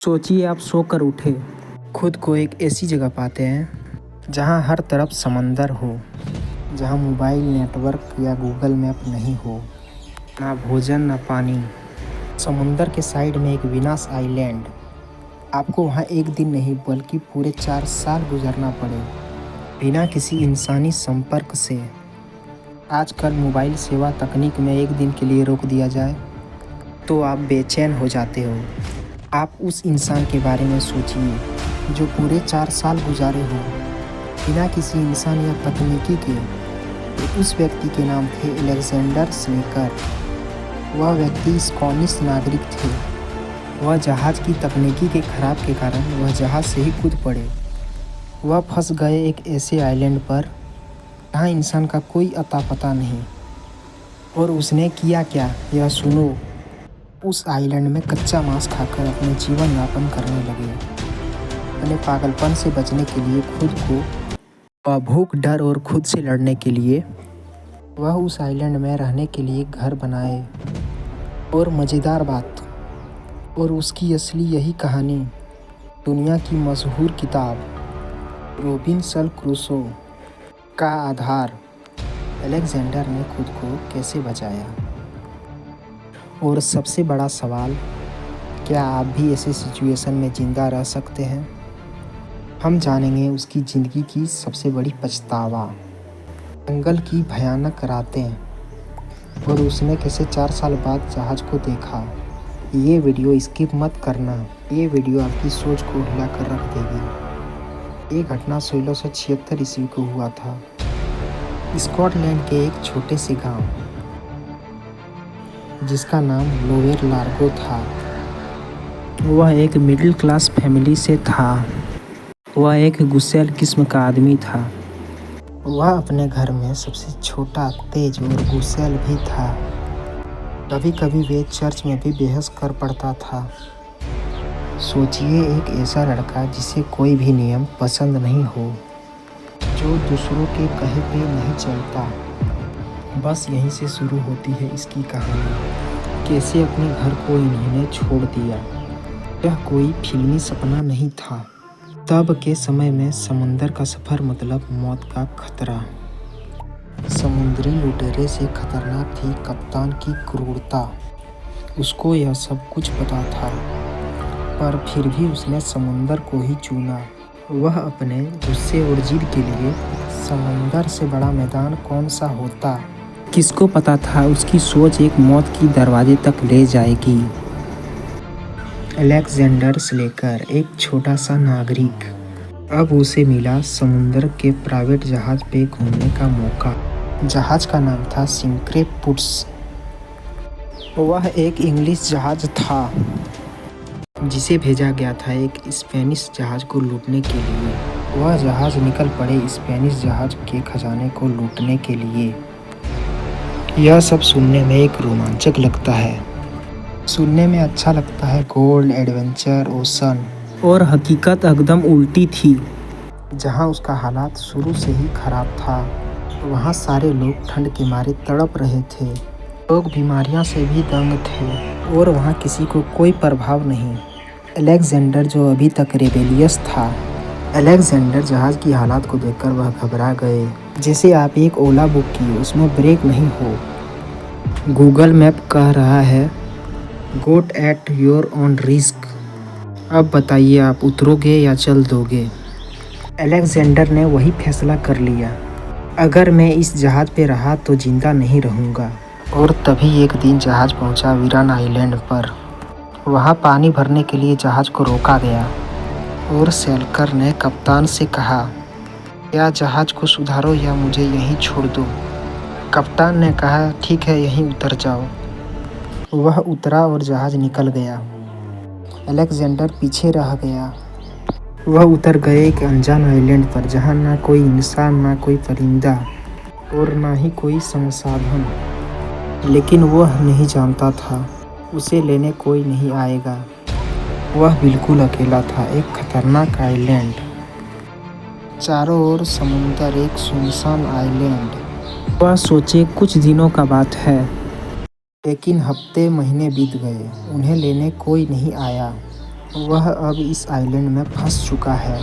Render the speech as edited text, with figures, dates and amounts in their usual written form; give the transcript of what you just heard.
सोचिए आप सोकर उठे, खुद को एक ऐसी जगह पाते हैं जहां हर तरफ समंदर हो, जहां मोबाइल नेटवर्क या गूगल मैप नहीं हो, ना भोजन ना पानी। समुंदर के साइड में एक विनाश आइलैंड। आपको वहां एक दिन नहीं बल्कि पूरे 4 साल गुजरना पड़े, बिना किसी इंसानी संपर्क से। आजकल मोबाइल सेवा तकनीक में एक दिन के लिए रोक दिया जाए तो आप बेचैन हो जाते हो। आप उस इंसान के बारे में सोचिए जो पूरे 4 साल गुजारे हो बिना किसी इंसान या तकनीकी के। उस व्यक्ति के नाम थे अलेक्जेंडर स्लेकर। वह व्यक्ति स्कॉटिश नागरिक थे। वह जहाज़ की तकनीकी के खराब के कारण वह जहाज़ से ही कूद पड़े। वह फंस गए एक ऐसे आइलैंड पर जहाँ इंसान का कोई अता पता नहीं। और उसने किया क्या, यह सुनो। उस आइलैंड में कच्चा मांस खाकर अपने जीवन यापन करने लगे। अपने पागलपन से बचने के लिए, खुद को भूख, डर और खुद से लड़ने के लिए वह उस आइलैंड में रहने के लिए घर बनाए। और मज़ेदार बात, और उसकी असली यही कहानी दुनिया की मशहूर किताब रॉबिन्सन क्रूसो का आधार। अलेक्जेंडर ने खुद को कैसे बचाया। और सबसे बड़ा सवाल, क्या आप भी ऐसे सिचुएशन में ज़िंदा रह सकते हैं? हम जानेंगे उसकी ज़िंदगी की सबसे बड़ी पछतावा, जंगल की भयानक रातें, और उसने कैसे 4 साल बाद जहाज़ को देखा। ये वीडियो स्किप मत करना, ये वीडियो आपकी सोच को हिला कर रख देगी। ये घटना 1676 ईस्वी को हुआ था, स्कॉटलैंड के एक छोटे से गांव जिसका नाम लोवेर लार्गो था। वह एक मिडिल क्लास फैमिली से था। वह एक गुस्सैल किस्म का आदमी था। वह अपने घर में सबसे छोटा, तेज और गुस्सैल भी था। कभी कभी वे चर्च में भी बहस कर पड़ता था। सोचिए, एक ऐसा लड़का जिसे कोई भी नियम पसंद नहीं हो, जो दूसरों के कहे पे नहीं चलता। बस यहीं से शुरू होती है इसकी कहानी, कैसे अपने घर को इन्होंने छोड़ दिया। यह कोई फिल्मी सपना नहीं था। तब के समय में समंदर का सफ़र मतलब मौत का खतरा। समुद्री लुटेरे से खतरनाक थी कप्तान की क्रूरता। उसको यह सब कुछ पता था, पर फिर भी उसने समंदर को ही चुना। वह अपने गुस्से और जिद के लिए समंदर से बड़ा मैदान कौन सा होता। किसको पता था उसकी सोच एक मौत की दरवाजे तक ले जाएगी। अलेक्जेंडर स्लेकर, एक छोटा सा नागरिक। अब उसे मिला समुंदर के प्राइवेट जहाज पे घूमने का मौका। जहाज का नाम था सिंक्रेपुट्स। वह एक इंग्लिश जहाज था जिसे भेजा गया था एक स्पेनिश जहाज को लूटने के लिए। वह जहाज निकल पड़े स्पेनिश जहाज के खजाने को लूटने के लिए। यह सब सुनने में एक रोमांचक लगता है, सुनने में अच्छा लगता है, गोल्ड, एडवेंचर, ओशन। और हकीकत एकदम उल्टी थी। जहां उसका हालात शुरू से ही खराब था, वहां सारे लोग ठंड के मारे तड़प रहे थे। लोग बीमारियां से भी दंग थे और वहां किसी को कोई प्रभाव नहीं। अलेक्जेंडर जो अभी तक रेबेलियस था। अलेक्जेंडर जहाज़ की हालात को देखकर वह घबरा गए। जैसे आप एक ओला बुक किए, उसमें ब्रेक नहीं हो। गूगल मैप कह रहा है गोट एट योर ऑन रिस्क। अब बताइए, आप उतरोगे या चल दोगे? अलेक्जेंडर ने वही फैसला कर लिया, अगर मैं इस जहाज़ पे रहा तो जिंदा नहीं रहूँगा। और तभी एक दिन जहाज़ पहुँचा वीरान आइलैंड पर। वहाँ पानी भरने के लिए जहाज़ को रोका गया और सेलकर ने कप्तान से कहा, या जहाज़ को सुधारो या मुझे यहीं छोड़ दो। कप्तान ने कहा, ठीक है, यहीं उतर जाओ। वह उतरा और जहाज़ निकल गया। अलेक्जेंडर पीछे रह गया। वह उतर गए एक अनजान आइलैंड पर, जहाँ ना कोई इंसान, ना कोई परिंदा और ना ही कोई संसाधन। लेकिन वह नहीं जानता था उसे लेने कोई नहीं आएगा। वह बिल्कुल अकेला था, एक खतरनाक आइलैंड, चारों ओर समुंदर, एक सुनसान आइलैंड। वह सोचे कुछ दिनों का बात है, लेकिन हफ्ते महीने बीत गए, उन्हें लेने कोई नहीं आया। वह अब इस आइलैंड में फंस चुका है।